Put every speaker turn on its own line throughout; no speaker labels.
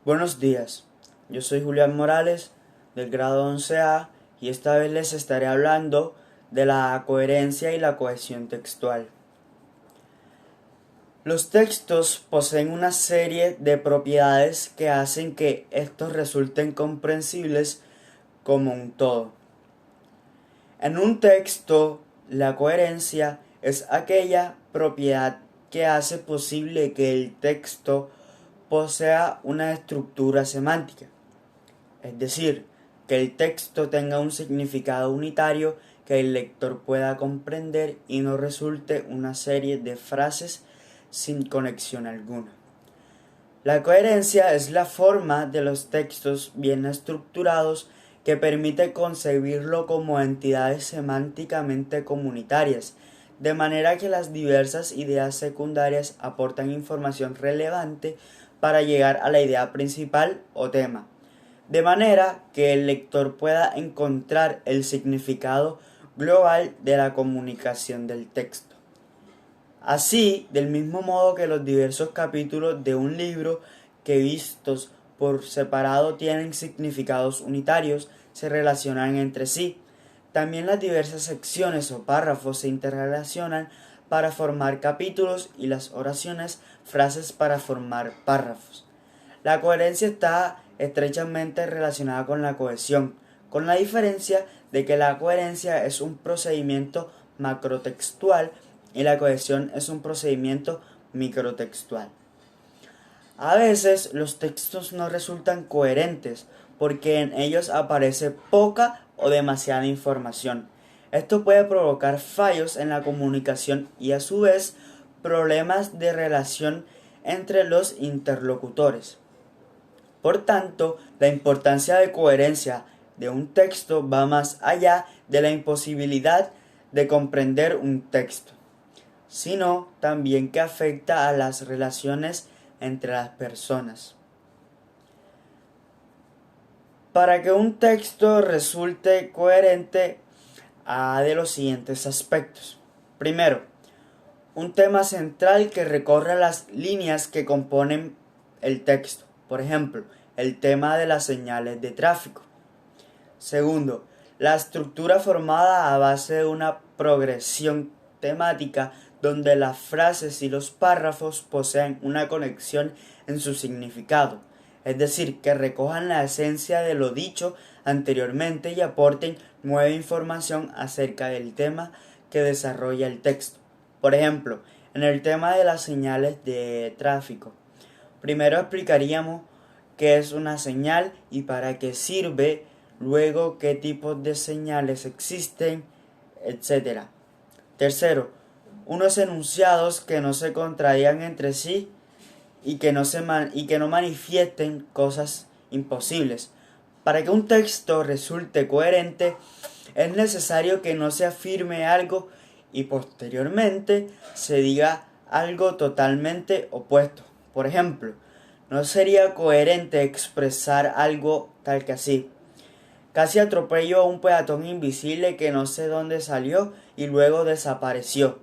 Buenos días, yo soy Julián Morales del grado 11A y esta vez les estaré hablando de la coherencia y la cohesión textual. Los textos poseen una serie de propiedades que hacen que estos resulten comprensibles como un todo. En un texto, la coherencia es aquella propiedad que hace posible que el texto posea una estructura semántica, es decir, que el texto tenga un significado unitario que el lector pueda comprender y no resulte una serie de frases sin conexión alguna. La coherencia es la forma de los textos bien estructurados que permite concebirlo como entidades semánticamente comunitarias, de manera que las diversas ideas secundarias aportan información relevante para llegar a la idea principal o tema, de manera que el lector pueda encontrar el significado global de la comunicación del texto. Así, del mismo modo que los diversos capítulos de un libro que vistos por separado tienen significados unitarios, se relacionan entre sí. También las diversas secciones o párrafos se interrelacionan para formar capítulos y las oraciones, frases para formar párrafos. La coherencia está estrechamente relacionada con la cohesión, con la diferencia de que la coherencia es un procedimiento macrotextual y la cohesión es un procedimiento microtextual. A veces los textos no resultan coherentes porque en ellos aparece poca o demasiada información. Esto puede provocar fallos en la comunicación y a su vez problemas de relación entre los interlocutores. Por tanto, la importancia de coherencia de un texto va más allá de la imposibilidad de comprender un texto, sino también que afecta a las relaciones entre las personas. Para que un texto resulte coherente, ha de los siguientes aspectos. Primero, un tema central que recorre las líneas que componen el texto. Por ejemplo, el tema de las señales de tráfico. Segundo, la estructura formada a base de una progresión temática donde las frases y los párrafos poseen una conexión en su significado, es decir, que recojan la esencia de lo dicho anteriormente y aporten nueva información acerca del tema que desarrolla el texto. Por ejemplo, en el tema de las señales de tráfico, primero explicaríamos qué es una señal y para qué sirve, luego qué tipos de señales existen, etc. Tercero, unos enunciados que no se contradigan entre sí y que no manifiesten cosas imposibles. Para que un texto resulte coherente, es necesario que no se afirme algo y posteriormente se diga algo totalmente opuesto. Por ejemplo, no sería coherente expresar algo tal que así: casi atropello a un peatón invisible que no sé dónde salió y luego desapareció.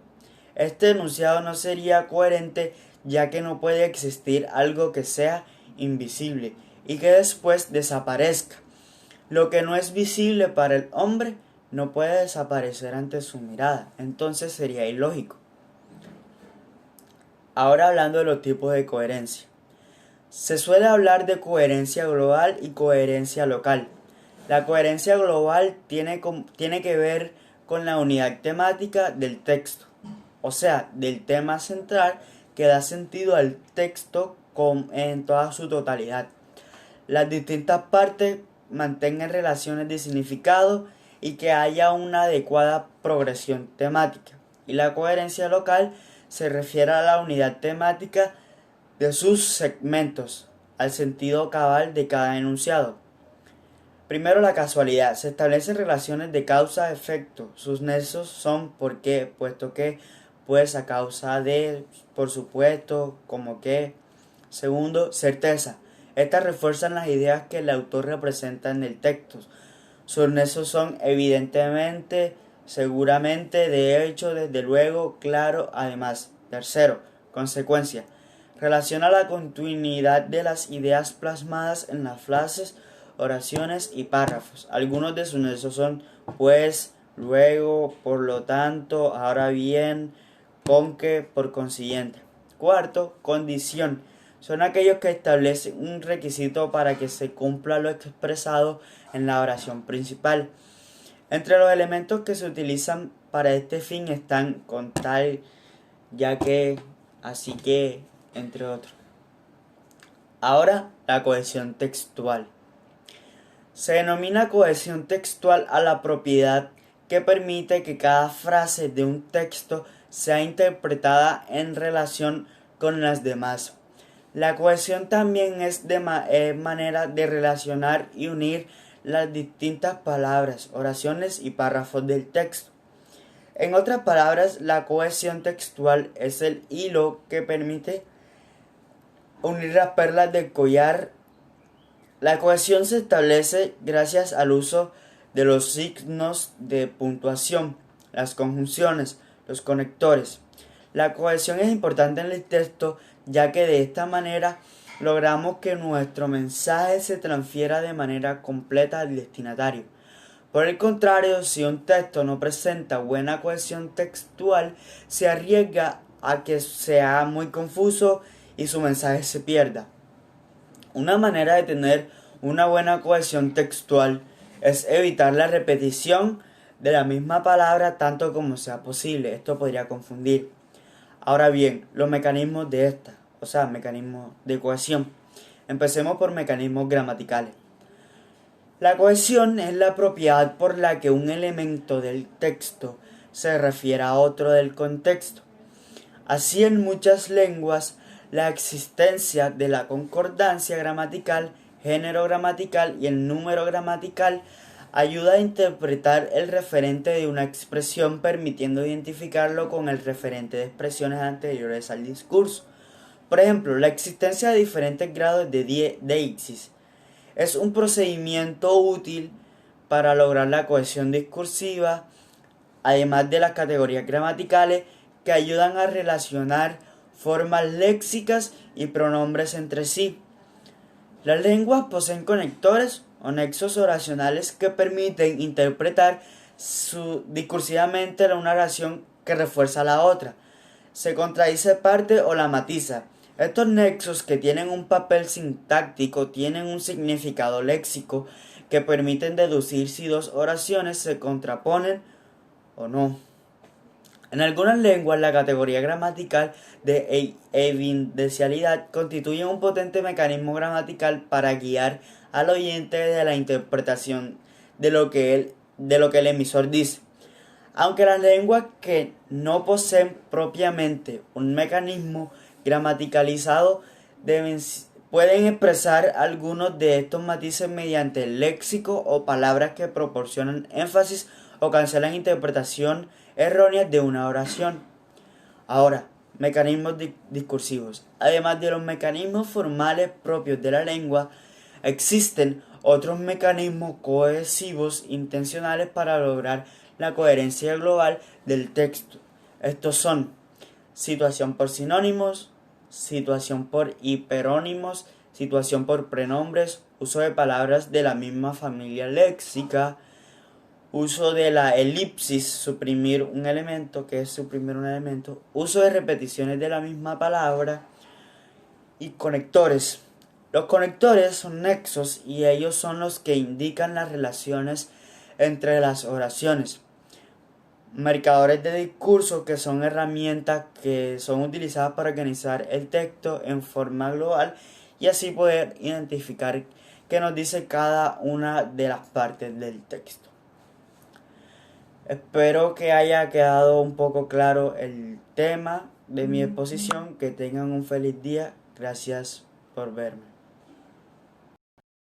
Este enunciado no sería coherente ya que no puede existir algo que sea invisible y que después desaparezca. Lo que no es visible para el hombre no puede desaparecer ante su mirada, entonces sería ilógico. Ahora hablando de los tipos de coherencia. Se suele hablar de coherencia global y coherencia local. La coherencia global tiene que ver con la unidad temática del texto, o sea, del tema central que da sentido al texto en toda su totalidad. Las distintas partes mantengan relaciones de significado y que haya una adecuada progresión temática. Y la coherencia local se refiere a la unidad temática de sus segmentos, al sentido cabal de cada enunciado. Primero, la casualidad. Se establecen relaciones de causa-efecto. Sus nexos son por qué, puesto que, pues, a causa de, por supuesto, como que. Segundo, certeza. Estas refuerzan las ideas que el autor representa en el texto. Sus nexos son evidentemente, seguramente, de hecho, desde luego, claro, además. Tercero, consecuencia. Relaciona la continuidad de las ideas plasmadas en las frases, oraciones y párrafos. Algunos de sus nexos son pues, luego, por lo tanto, ahora bien, con que, por consiguiente. Cuarto, condición. Son aquellos que establecen un requisito para que se cumpla lo expresado en la oración principal. Entre los elementos que se utilizan para este fin están con tal, ya que, así que, entre otros. Ahora, la cohesión textual. Se denomina cohesión textual a la propiedad que permite que cada frase de un texto sea interpretada en relación con las demás. La cohesión también es manera de relacionar y unir las distintas palabras, oraciones y párrafos del texto. En otras palabras, la cohesión textual es el hilo que permite unir las perlas del collar. La cohesión se establece gracias al uso de los signos de puntuación, las conjunciones, los conectores. La cohesión es importante en el texto, ya que de esta manera logramos que nuestro mensaje se transfiera de manera completa al destinatario. Por el contrario, si un texto no presenta buena cohesión textual, se arriesga a que sea muy confuso y su mensaje se pierda. Una manera de tener una buena cohesión textual es evitar la repetición de la misma palabra tanto como sea posible. Esto podría confundir. Ahora bien, los mecanismos de esta, mecanismos de cohesión. Empecemos por mecanismos gramaticales. La cohesión es la propiedad por la que un elemento del texto se refiere a otro del contexto. Así, en muchas lenguas, la existencia de la concordancia gramatical, género gramatical y el número gramatical ayuda a interpretar el referente de una expresión, permitiendo identificarlo con el referente de expresiones anteriores al discurso. Por ejemplo, la existencia de diferentes grados de deixis es un procedimiento útil para lograr la cohesión discursiva, además de las categorías gramaticales que ayudan a relacionar formas léxicas y pronombres entre sí. Las lenguas poseen conectores o nexos oracionales que permiten interpretar discursivamente una oración que refuerza la otra, se contradice parte o la matiza. Estos nexos, que tienen un papel sintáctico, tienen un significado léxico que permiten deducir si dos oraciones se contraponen o no. En algunas lenguas, la categoría gramatical de evidencialidad constituye un potente mecanismo gramatical para guiar al oyente de la interpretación de lo que el emisor dice. Aunque las lenguas que no poseen propiamente un mecanismo gramaticalizado pueden expresar algunos de estos matices mediante el léxico o palabras que proporcionan énfasis o cancelan interpretación erróneas de una oración. Ahora, mecanismos discursivos. Además de los mecanismos formales propios de la lengua, existen otros mecanismos cohesivos intencionales para lograr la coherencia global del texto. Estos son situación por sinónimos, situación por hiperónimos, situación por prenombres, uso de palabras de la misma familia léxica, uso de la elipsis, suprimir un elemento, uso de repeticiones de la misma palabra y conectores. Los conectores son nexos y ellos son los que indican las relaciones entre las oraciones. Marcadores de discurso, que son herramientas que son utilizadas para organizar el texto en forma global y así poder identificar qué nos dice cada una de las partes del texto. Espero que haya quedado un poco claro el tema de mi exposición. Que tengan un feliz día. Gracias por verme.